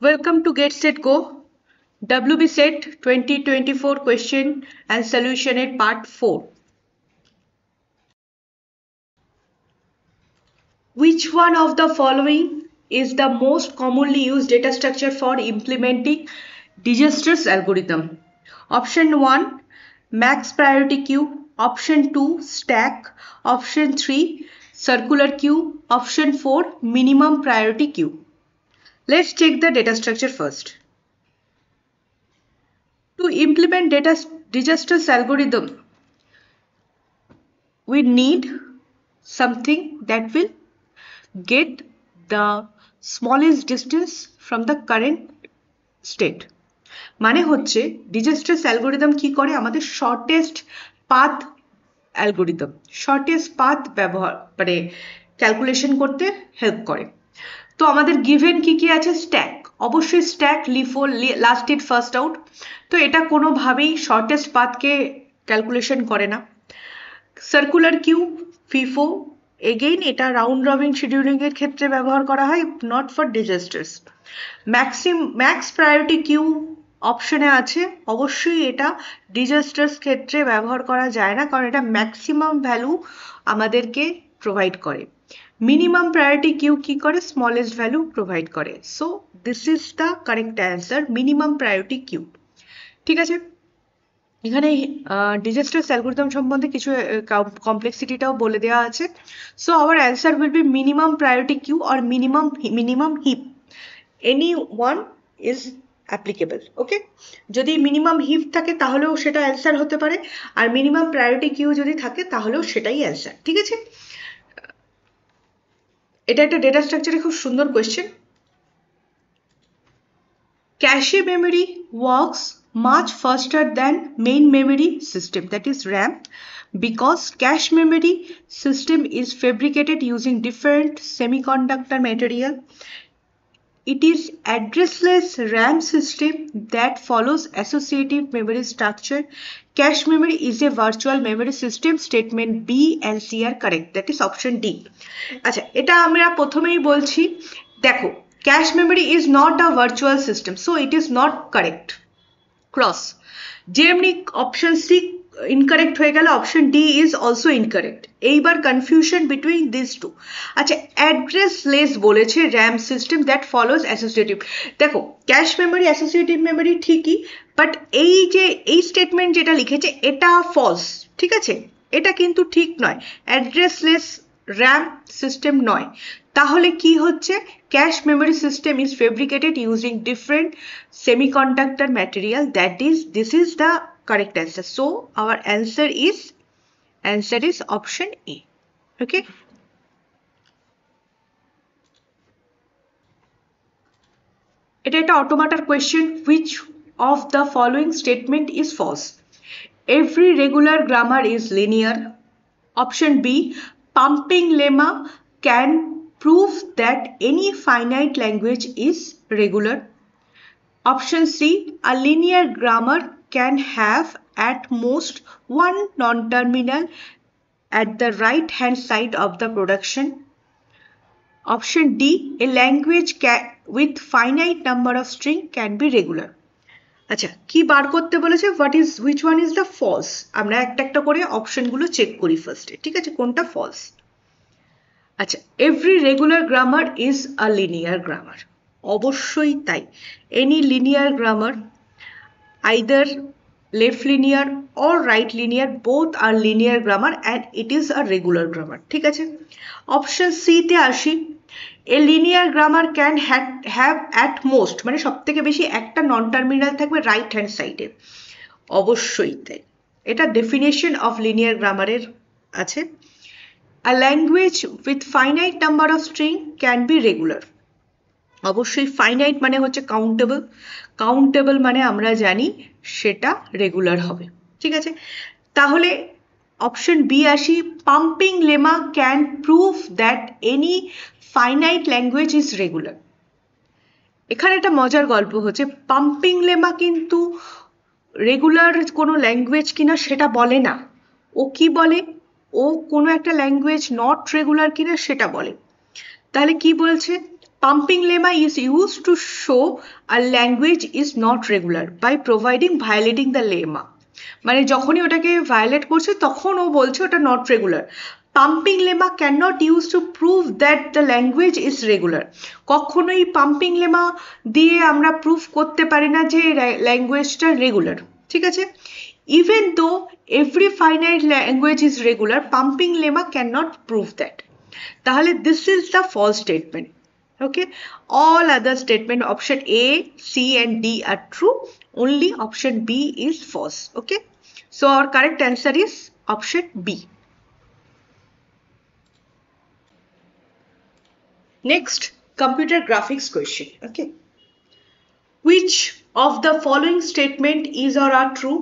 Welcome to Get Set Go WB Set 2024 question and solution at part 4. Which one of the following is the most commonly used data structure for implementing Digester's algorithm? Option 1 max priority queue, option 2 stack, option 3 circular queue, option 4 minimum priority queue. Let's check the data structure first. To implement Digester's algorithm, we need something that will get the smallest distance from the current state. মানে হচ্ছে Digester's algorithm কি করে আমাদের shortest path algorithm shortest path ব্যবহার মানে calculation করতে help করে। তো আমাদের গিভেন কি আছে স্ট্যাক, অবশ্যই stack LIFO last in first out, তো এটা কোনোভাবেই শর্টেস্ট পাথকে ক্যালকুলেশন করে না। সার্কুলার কিউ ফিফো এগেইন এটা রাউন্ড রবিন শিডিউলিং এর ক্ষেত্রে ব্যবহার করা হয়, not for disasters. Max priority queue অপশনে আছে, অবশ্যই এটা ডিজাস্টার্স ক্ষেত্রে ব্যবহার করা যায় না, কারণ এটা ম্যাক্সিমাম ভ্যালু আমাদেরকে প্রোভাইড করে। মিনিমাম প্রায়োরিটি কিউ কি করে, স্মলেস্ট ভ্যালু প্রোভাইড করে। So this is the correct answer, minimum priority Q. ঠিক আছে, এখানে ডিজাস্টার্স অ্যালগরিদম সম্বন্ধে কিছু কমপ্লেক্সিটিটাও বলে দেওয়া আছে। So our answer will be minimum priority queue or minimum heap, any one is applicable. Okay, যদি মিনিমাম হিপ থাকে তাহলেও সেটা অ্যান্সার হতে পারে, আর মিনিমাম প্রায়োরিটি কিউ যদি থাকে তাহলেও সেটাই অ্যান্সার। ঠিক আছে, এটা একটা ডেটা স্ট্রাকচারে খুব সুন্দর question. Cache memory works much faster than main memory system, that is RAM, because cache memory system is fabricated using different semiconductor material. It is addressless RAM system that follows associative memory structure. Cache memory is a virtual memory system. Statement B and C are correct, that is option D. আচ্ছা, এটা আমরা প্রথমেই বলছি, দেখো cache memory is not a virtual system, so it is not correct. Cross. যেমনি option C incorrect হয়ে গেল, option D is also incorrect. এইবার কনফিউশন বিটুইন দিস টু। আচ্ছা, অ্যাড্রেসলেস বলেছে RAM system that follows associative. দেখো ক্যাশ মেমোরি অ্যাসোসিয়েটিভ মেমোরি ঠিকই, but এই statement যেটা লিখেছে এটা ফলস। ঠিক আছে, এটা কিন্তু ঠিক নয়, অ্যাড্রেসলেস র্যাম সিস্টেম নয়। তাহলে কি হচ্ছে, cache memory system is fabricated using different semiconductor material, this is the correct answer. So our answer is option A. Okay, এটা একটা অটোমাটার question. which of the following statement is false? Every regular grammar is linear. Option B, pumping lemma can prove that any finite language is regular. Option C, a linear grammar can have at most one non-terminal at the right-hand side of the production. Option D, a language with finite number of string can be regular. আচ্ছা, কি বার করতে বলেছে, which one is the false? আমরা একটা একটা করে অপশনগুলো check করি ফার্স্টে। ঠিক আছে, কোনটা ফলস? আচ্ছা, every regular grammar is a linear grammar. অবশ্যই তাই, any linear grammar, either left linear or right linear, both are linear grammar and it is a regular grammar. ঠিক আছে, অপশন সি তে আসি, a linear grammar can have at most, মানে সব থেকে বেশি একটা নন টার্মিনাল থাকবে রাইট হ্যান্ড সাইডে। অবশ্যই তাই, এটা ডেফিনেশন অফ লিনিয়ার গ্রামারের আছে। a language with finite number of string can be regular. অবশ্যই ফাইনাইট মানে হচ্ছে কাউন্টেবল, কাউন্টেবল মানে আমরা জানি সেটা রেগুলার হবে। ঠিক আছে, তাহলে অপশন বি আসি, pumping lemma can prove that any finite language is regular. এখানে একটা মজার গল্প হচ্ছে, পাম্পিং লেমা কিন্তু রেগুলার কোনো ল্যাঙ্গুয়েজ কিনা সেটা বলে না, ও কি বলে, ও কোনো একটা ল্যাঙ্গুয়েজ নট রেগুলার কিনা সেটা বলে। তাহলে কি বলছে, Pumping lemma is used to show a language is not regular by providing violating the lemma. মানে যখনই ওটাকে ভায়োলেট করছে তখন ও বলছে ওটা not regular. Pumping lemma can not use to prove that the language is regular. কখনোই pumping lemma দিয়ে আমরা প্রুভ করতে পারি না যে ল্যাঙ্গুয়েজটা রেগুলার, ঠিক আছে? Even though every finite language is regular, pumping lemma can not prove that. তাহলে this is the false statement. Okay, all other statement option A, C and D are true, only option B is false. Okay, so our correct answer is option B. Next, computer graphics question. Okay, which of the following statement is or are true?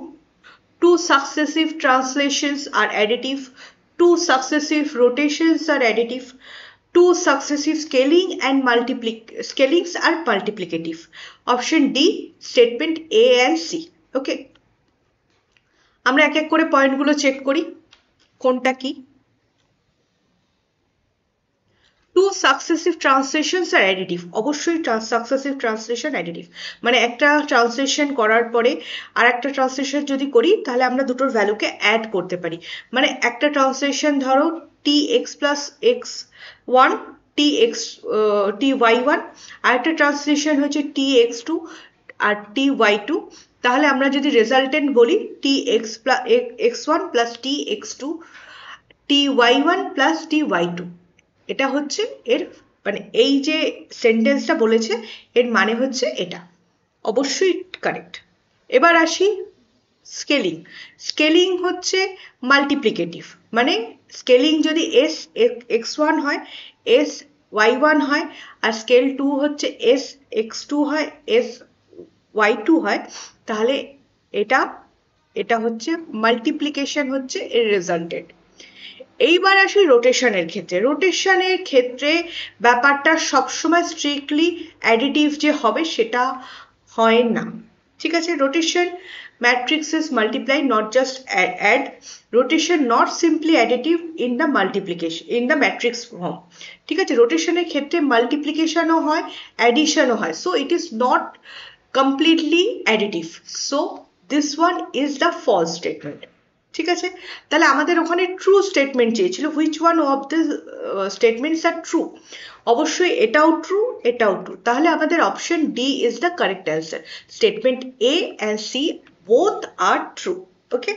Two successive translations are additive, two successive rotations are additive, two successive scaling and scalings are multiplicative. Option D, statement A and C. Okay, আমরা এক এক করে পয়েন্টগুলো check করি কোনটা কি। Two successive translations are additive, অবশ্যই successive translation additive, মানে একটা ট্রান্সলেশন করার পরে আর একটা ট্রান্সলেশন যদি করি তাহলে আমরা দুটোর ভ্যালুকে অ্যাড করতে পারি। মানে একটা ট্রান্সলেশন ধরো tx plus x1 ty1, আর একটা ট্রান্সলেশন হচ্ছে tx2 আর ty2, তাহলে আমরা যদি রেজাল্টেন্ট বলি tx1 plus tx2 ty1 plus ty2, এটা হচ্ছে এর মানে এই যে সেন্টেন্সটা বলেছে এর মানে হচ্ছে এটা, অবশ্যই কারেক্ট। এবার আসি স্কেলিং। স্কেলিং হচ্ছে মাল্টিপ্লিকেটিভ, মানে স্কেলিং যদি s x1 হয় s y1 হয় আর স্কেল 2 হচ্ছে s x2 হয় s y2 হয়, তাহলে এটা হচ্ছে মাল্টিপ্লিকেশন হচ্ছে এর রেজাল্টেন্ট। এইবার আসি রোটেশনের ক্ষেত্রে। রোটেশনের ক্ষেত্রে ব্যাপারটা সবসময় স্ট্রিক্টলি অ্যাডিটিভ যে হবে সেটা হয় না, ঠিক আছে? Rotation matrices multiply, not just add. Rotation not simply additive in the multiplication in the matrix form, ঠিক আছে? রোটেশনের ক্ষেত্রে মাল্টিপ্লিকেশনও হয় অ্যাডিশনও হয়, so it is not completely additive, so this one is the false statement, ঠিক আছে? তাহলে আমাদের ওখানে ট্রু স্টেটমেন্ট চেয়েছিল, which one of the statements are true? অবশ্যই এটাও ট্রু এটাও ট্রু, তাহলে আমাদের option D is the correct answer. Statement A and C both are true. Okay,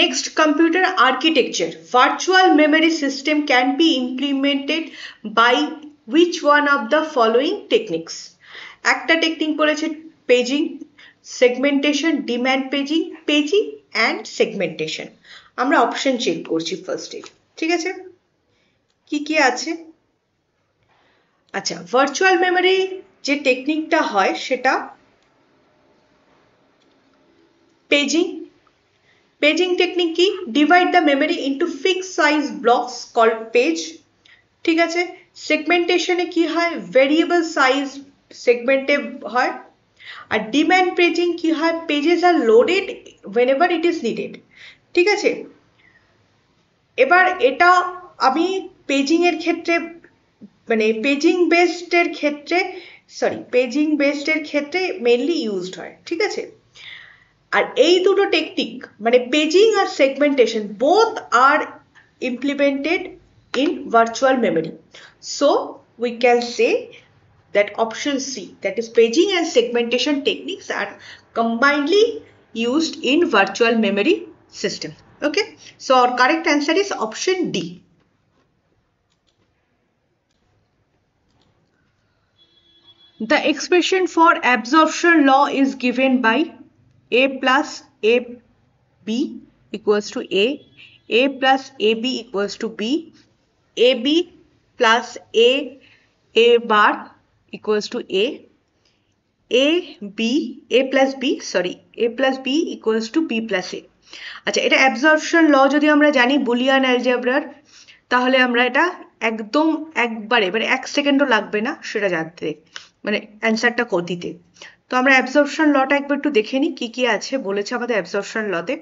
next, computer architecture. Virtual memory system can be implemented by which one of the following techniques? একটা technique বলেছে paging, segmentation, demand paging, paging and segmentation. আমরা option check করছি ফার্স্টে, ঠিক আছে? কি কি আছে? আচ্ছা, ভার্চুয়াল মেমোরি যে টেকনিকটা হয় সেটা পেজিং। পেজিং টেকনিক কি? Divide the memory into fixed size blocks called page, ঠিক আছে? সেগমেন্টেশনে কি হয়? ভেরিয়েবল সাইজ সেগমেন্টে হয়। আর ডিম্যান্ড পেজিং কি হয়? Pages are loaded whenever it is needed, ঠিক আছে? এবার এটা আমি পেজিং এর ক্ষেত্রে মানে পেজিং বেসডের ক্ষেত্রে মেইনলি ইউজড হয়, ঠিক আছে? আর এই দুটো টেকনিক মানে পেজিং আর segmentation both are implemented in virtual memory, so we can say that option C, that is paging and segmentation techniques are combinedly used in virtual memory system. Okay, so our correct answer is option D. The expression for absorption law is given by A plus AB equals to A plus AB equals to B, AB plus A bar equals to A plus B equals to B plus A. আচ্ছা, এটা absorption ল যদি আমরা জানি Boolean অ্যালজেব্রার, তাহলে আমরা এটা একদম একবারে মানে 1 সেকেন্ডও লাগবে না সেটা জানতে, মানে অ্যান্সারটা দিতে। তো আমরা অ্যাবজর্পশন লটা একবার একটু দেখে নিই কি কি আছে বলেছে আমাদের অ্যাবজর্পশন লতে।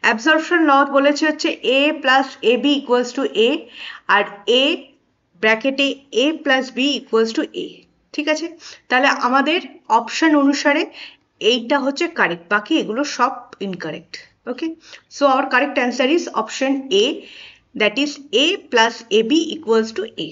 অ্যাবজর্পশন ল বলেছে হচ্ছে a plus ab equals to a, আর a ব্র্যাকেটে a plus b equals to a। ঠিক আছে, তাহলে আমাদের অপশন অনুসারে এইটা হচ্ছে কারেক্ট, বাকি এগুলো সব incorrect. Okay, so our correct answer is option a, that is a plus ab equals to a।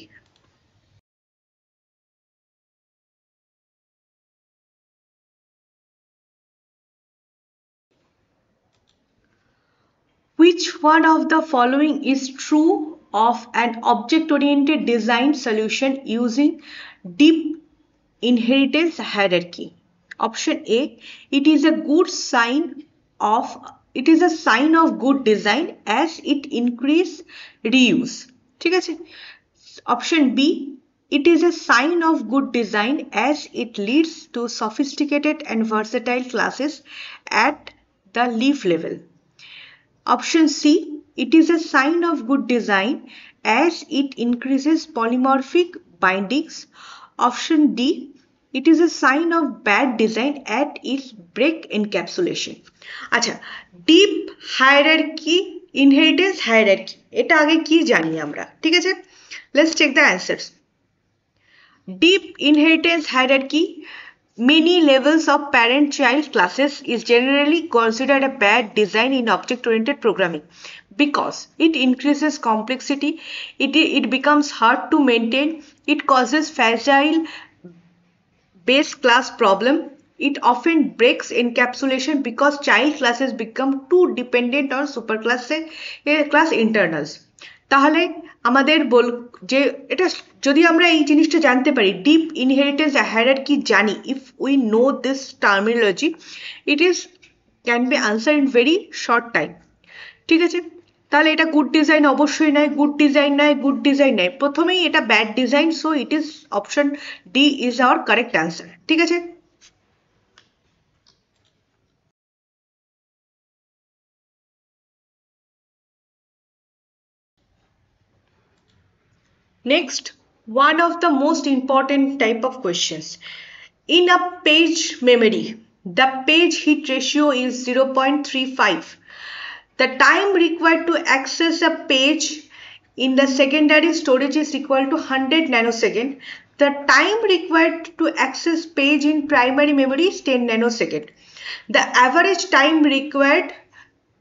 Which one of the following is true of an object-oriented design solution using deep inheritance hierarchy? Option A, it is a sign of good design as it increase reuse. ঠিক আছে? Option B, it is a sign of good design as it leads to sophisticated and versatile classes at the leaf level. Option C, it is a sign of good design as it increases polymorphic bindings. Option D, it is a sign of bad design at its break encapsulation. আচ্ছা, deep hierarchy, inheritance hierarchy, এটা আগে কি জানি আমরা? ঠিক আছে, let's check the answers. Deep inheritance hierarchy, many levels of parent-child classes is generally considered a bad design in object-oriented programming because it increases complexity, it becomes hard to maintain, it causes fragile base class problem, it often breaks encapsulation because child classes become too dependent on class internals. তাহলে আমাদের যে এটা যদি আমরা এই জিনিসটা জানতে পারি, ডিপ ইনহেরিটেন্স হায়ারার্কি জানি, if we know this terminology, it is can be answer in very short time. ঠিক আছে, তাহলে এটা গুড ডিজাইন অবশ্যই নয়, গুড ডিজাইন নয়, গুড ডিজাইন নয়, প্রথমেই এটা bad design, so it is option D is our correct answer. ঠিক আছে, next, one of the most important type of questions. In a page memory, the page hit ratio is 0.35. The time required to access a page in the secondary storage is equal to 100 nanosecond. The time required to access page in primary memory is 10 nanosecond. The average time required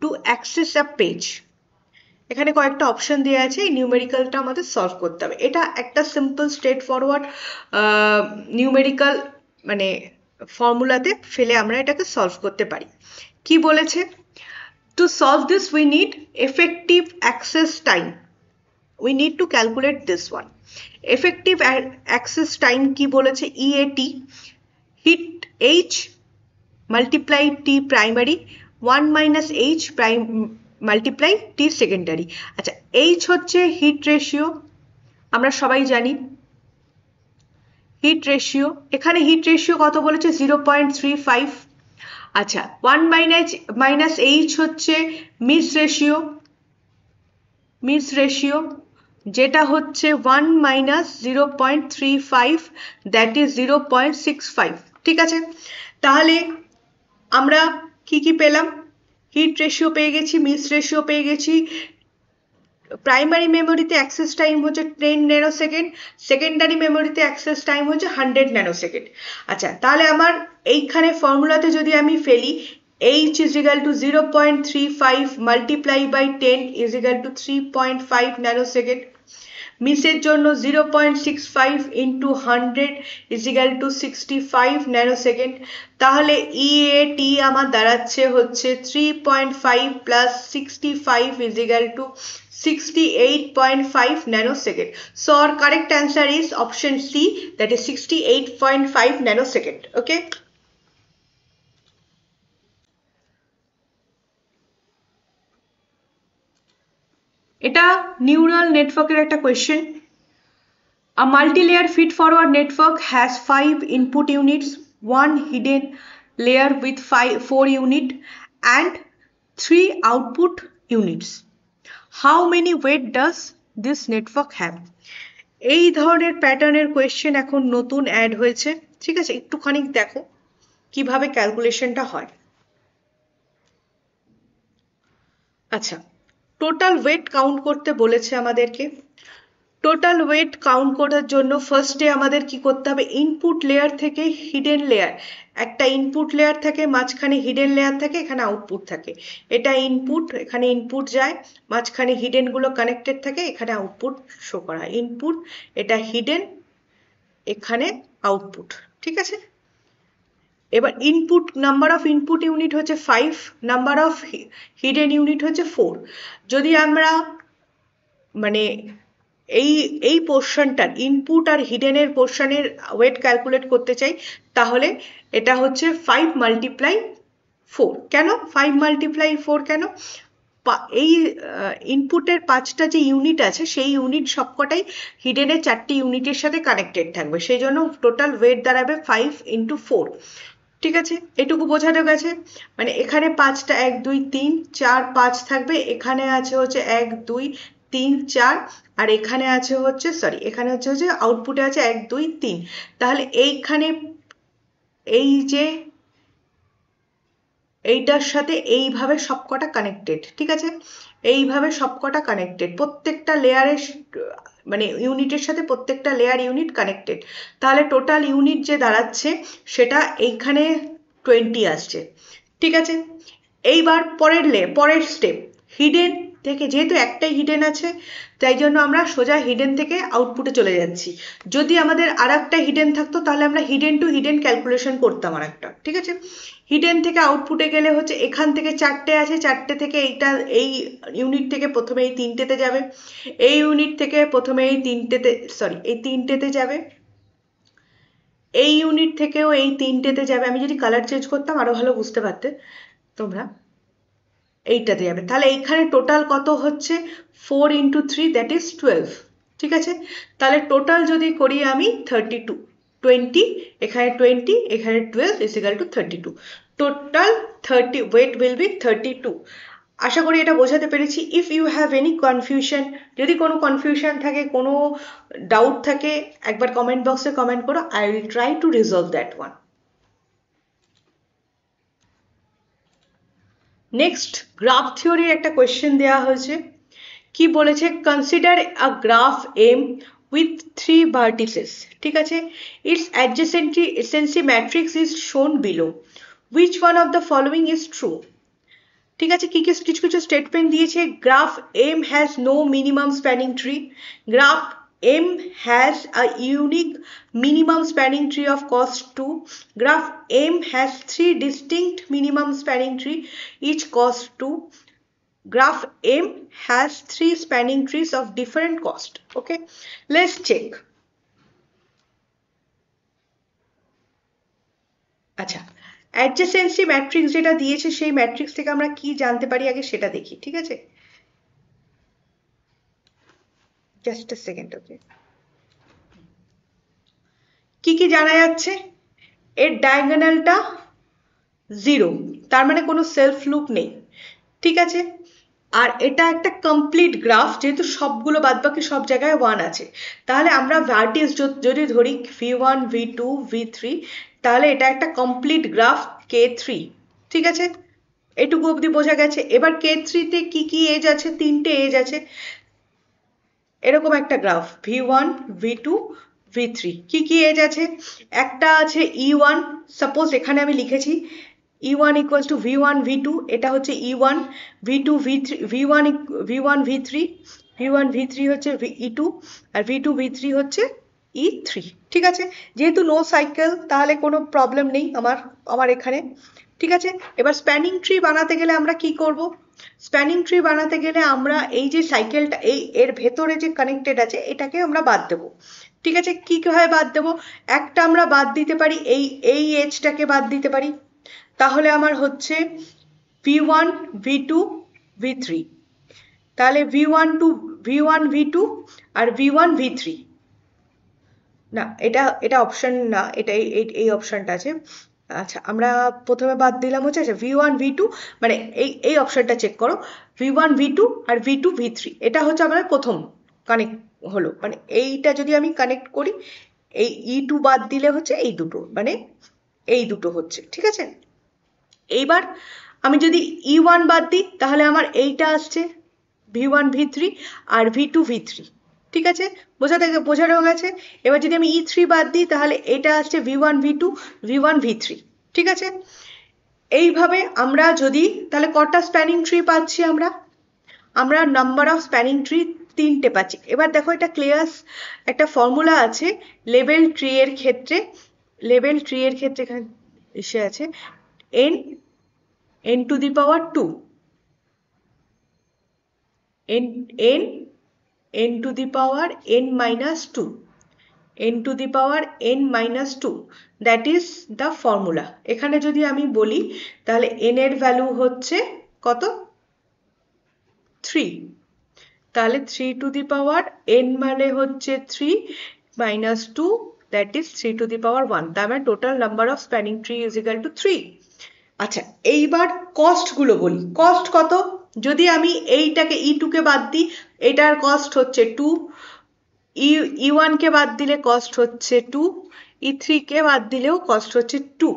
to access a page. এখানে কয়েকটা option দেওয়া আছে, এই নিউমেরিক্যালটা আমাদের solve করতে হবে। এটা একটা সিম্পল স্ট্রেট ফরওয়ার্ড নিউমেরিক্যাল মানে ফর্মুলাতে ফেলে আমরা এটাকে সলভ করতে পারি। কি বলেছে? To solve this, we need effective access time. We need to calculate this one. Effective access time কি বলেছে? EAT, hit H multiply T primary, 1 minus H prime multiply T secondary. আচ্ছা, H হচ্ছে hit ratio, আমরা সবাই জানি hit ratio. এখানে hit ratio কত বলেছে? 0.35। আচ্ছা, 1 মাইনাস এইচ হচ্ছে মিস রেশিও, যেটা হচ্ছে 1 মাইনাস 0.35, দ্যাট ইজ 0.65। ঠিক আছে, তাহলে আমরা কি কি পেলাম? হিট রেশিও পেয়ে গেছি, মিস রেশিও পেয়ে গেছি, প্রাইমারি মেমোরিতে অ্যাক্সেস টাইম হচ্ছে 10 ন্যানোসেকেন্ড, সেকেন্ডারি মেমোরিতে অ্যাক্সেস টাইম হচ্ছে 100 ন্যানোসেকেন্ড। আচ্ছা, তাহলে আমার এইখানে ফর্মুলাতে যদি আমি ফেলি, h is equal to 0.35 multiply by 10 is equal to 3.5 nanosecond. মিসের জন্য 0.65 into 100 is equal to 65 nanosecond. তাহলে EAT আমার দাঁড়াচ্ছে হচ্ছে 3.5 plus 65 is equal to 68.5 nanosecond. So our correct answer is option C, that is 68.5 nanosecond. Okay. এটা neural নেটওয়ার্কের একটা question. A multi-layer feed-forward network has 5 input units, 1 hidden layer with 4 units, and 3 output units. How many weight does this network have? এই ধরনের প্যাটার্নের question এখন নতুন add হয়েছে। ঠিক আছে, একটুখানি দেখো কিভাবে ক্যালকুলেশনটা হয়। আচ্ছা, টোটাল ওয়েট কাউন্ট করতে বলেছে আমাদেরকে। টোটাল ওয়েট কাউন্ট করার জন্য ফার্স্টে আমাদের কি করতে হবে, ইনপুট লেয়ার থেকে হিডেন লেয়ার, একটা ইনপুট লেয়ার থাকে, মাঝখানে হিডেন লেয়ার থাকে, এখানে আউটপুট থাকে। এটা ইনপুট, এখানে ইনপুট যায়, মাঝখানে হিডেন গুলো কানেক্টেড থাকে, এখানে আউটপুট শো করা হয়। ইনপুট, এটা হিডেন, এখানে আউটপুট, ঠিক আছে। এবার input, number of input unit হচ্ছে 5, নাম্বার অফ হিডেন ইউনিট হচ্ছে 4। যদি আমরা মানে এই এই পোর্শনটার ইনপুট আর হিডেনের পোর্শনের ওয়েট ক্যালকুলেট করতে চাই, তাহলে এটা হচ্ছে 5 মাল্টিপ্লাই 4। কেন 5 মাল্টিপ্লাই 4 কেন? এই ইনপুটের 5টা যে ইউনিট আছে সেই ইউনিট সবকটাই হিডেনের 4টি ইউনিটের সাথে কানেক্টেড থাকবে, সেই জন্য টোটাল ওয়েট দাঁড়াবে 5 × 4। ঠিক আছে, এটুকু বোঝানো গেছে। মানে এখানে 5টা 1 2 3 4 5 থাকবে, এখানে আছে হচ্ছে 1 2 3 4, আর এখানে আছে হচ্ছে এখানে হচ্ছে আউটপুটে আছে 1 2 3। তাহলে এইখানে এই যে এইটার সাথে এইভাবে সবকটা কানেক্টেড, ঠিক আছে, এইভাবে সবকটা কানেক্টেড, প্রত্যেকটা লেয়ারের মানে ইউনিটের সাথে প্রত্যেকটা লেয়ার ইউনিট কানেক্টেড। তাহলে টোটাল ইউনিট যে দাঁড়াচ্ছে সেটা এইখানে 20 আসছে, ঠিক আছে। এইবার পরের স্টেপ, হিডেন থেকে, যেহেতু একটাই হিডেন আছে তাই জন্য আমরা সোজা হিডেন থেকে আউটপুটে চলে যাচ্ছি। যদি আমাদের আর একটা হিডেন থাকতো তাহলে আমরা হিডেন টু হিডেন ক্যালকুলেশন করতাম আর একটা, ঠিক আছে। হিডেন থেকে আউটপুটে গেলে হচ্ছে এখান থেকে 4টে আছে, 4টে থেকে এই ইউনিট থেকে প্রথমে এই 3টেতে যাবে, এই ইউনিট থেকে প্রথমে এই 3টেতে যাবে, এই ইউনিট থেকেও এই 3টেতে যাবে। আমি যদি কালার চেঞ্জ করতাম আরো ভালো বুঝতে পারতে তোমরা, এইটাতে যাবে। তাহলে এইখানে টোটাল কত হচ্ছে, 4 × 3 দ্যাট ইজ 12, ঠিক আছে। তাহলে টোটাল যদি করি আমি 32, 20, এখানে 20, এখানে 12 = 32। Total 30 weight will be 32। আশা করি এটা বোঝাতে পেরেছি। If you have any confusion, যদি কোনো কনফিউশন থাকে, কোনো ডাউট থাকে, একবার কমেন্ট বক্সে কমেন্ট করো, I will try to resolve that one. Next, graph থিওরির একটা কোয়েশ্চেন দেওয়া হয়েছে। কি বলেছে, consider a graph M with 3 vertices, ঠিক আছে, its adjacency matrix is shown below, which one of the following is true. ঠিক আছে, কিছু কিছু স্টেটমেন্ট দিয়েছে। Graph M has no minimum spanning tree, graph M has a unique minimum spanning tree of cost 2. Graph M has 3 distinct minimum spanning tree, each cost 2. Graph M has 3 spanning trees of different cost. Okay, let's check. আচ্ছা, অ্যাডজেসেন্সি matrix যেটা দিয়েছে সেই matrix থেকে আমরা কি জানতে পারি আগে সেটা দেখি, ঠিক আছে। জাস্ট আ সেকেন্ড। ওকে, কি কি জানা যাচ্ছে, এর ডায়াগোনালটা 0, তার মানে কোনো সেলফ লুপ নেই, ঠিক আছে। আর এটা একটা কমপ্লিট গ্রাফ, যেহেতু সবগুলো বাদবাকি সব জায়গায় 1 আছে, তাহলে আমরা ভার্টিস যদি ধরি v1 v2 v3, তাহলে এটা একটা কমপ্লিট গ্রাফ k3, ঠিক আছে। এটুকু অবধি বোঝা গেছে। এবার k3-তে কি কি এজ আছে, 3টে এজ আছে, এরকম একটা গ্রাফ v1 v2 v3, কি কি এজ আছে, একটা আছে e1, সাপোজ এখানে আমি লিখেছি e1 = v1 v2, এটা হচ্ছে e1, v2 v3, v1 v3, v1 v3 হচ্ছে e2, আর v2 v3 হচ্ছে e3, ঠিক আছে। যেহেতু নো সাইকেল তাহলে কোনো প্রবলেম নেই আমার এখানে, ঠিক আছে। এবার স্প্যানিং ট্রি বানাতে গেলে আমরা কি করব, স্প্যানিং ট্রি বানাতে গেলে আমরা এই যে সাইকেলটা এর ভেতরে যে কানেক্টেড আছে এটাকে আমরা বাদ দেবো, ঠিক আছে। কিভাবে বাদ দেবো, একটা আমরা বাদ দিতে পারি, এই এজটাকে বাদ দিতে পারি, তাহলে আমার হচ্ছে v1 v2 v3, তাহলে v1 v2 আর v1 v3, না এটা অপশন না, এটা এই অপশনটা আছে। আচ্ছা, আমরা প্রথমে বাদ দিলাম হচ্ছে, আচ্ছা v1 v2, মানে এই অপশনটা চেক করো, v1 v2 আর v2 v3, এটা হচ্ছে আমাদের প্রথম কানেক্ট হলো, মানে এইটা যদি আমি কানেক্ট করি, এই e2 বাদ দিলে হচ্ছে এই দুটো, মানে এই দুটো হচ্ছে, ঠিক আছে। এইবার আমি যদি E1 বাদ দিই তাহলে আমার এইটা আসছে V1 V3 আর V2 V3, ঠিক আছে, বোঝানো গেছে। এবার যদি আমি E3 বাদ দিই তাহলে এটা আসছে V1 V2 V1 V3, ঠিক আছে। এইভাবে আমরা যদি তাহলে কটা স্প্যানিং ট্রি পাচ্ছি আমরা নাম্বার অফ স্প্যানিং ট্রি 3টে পাচ্ছি। এবার দেখো এটা ক্লিয়ার একটা ফর্মুলা আছে লেভেল ট্রি এর ক্ষেত্রে এখানে এসে আছে n to the power 2 n to the power n minus 2 n to the power n minus 2, that is the formula। এখানে যদি আমি বলি তাহলে n এর ভ্যালু হচ্ছে কত, 3, তাহলে 3 to the power n মানে হচ্ছে 3 minus 2, that is 3 to the power 1, তার মানে total number of spanning tree is equal to 3। আচ্ছা, এইবার কস্ট গুলো বলি। কস্ট কত, যদি আমি এইটাকে E2 কে বাদ দিই এটার কস্ট হচ্ছে 2, E1 কে বাদ দিলে কস্ট হচ্ছে 2, E3 কে বাদ দিলেও কস্ট হচ্ছে 2।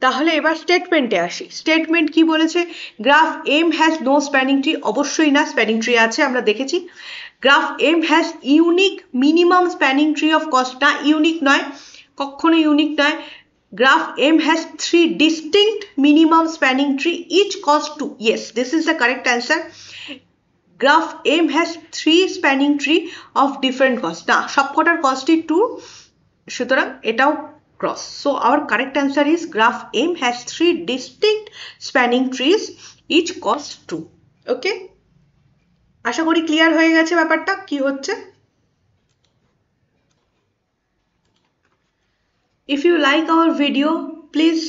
তাহলে এবার স্টেটমেন্টে আসি। স্টেটমেন্ট কি বলেছে, graph M has no spanning tree, অবশ্যই না, স্প্যানিং ট্রি আছে, আমরা দেখেছি। Graph M has unique minimum spanning tree of cost, না ইউনিক নয়, কখনো ইউনিক নয়। Graph M has 3 distinct minimum spanning tree, each cost 2. Yes, this is the correct answer. Graph M has 3 spanning tree of different cost. না, সবকটার কস্টই 2, সুতরাং এটাও cross. So our correct answer is graph M has 3 distinct spanning trees, each cost 2. Okay? আশা করি clear হয়ে গেছে ব্যাপারটা কি হচ্ছে। If you like our video, please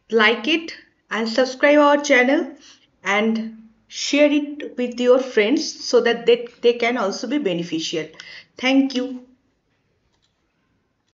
like it and subscribe our channel and share it with your friends so that they can also be beneficial. Thank you.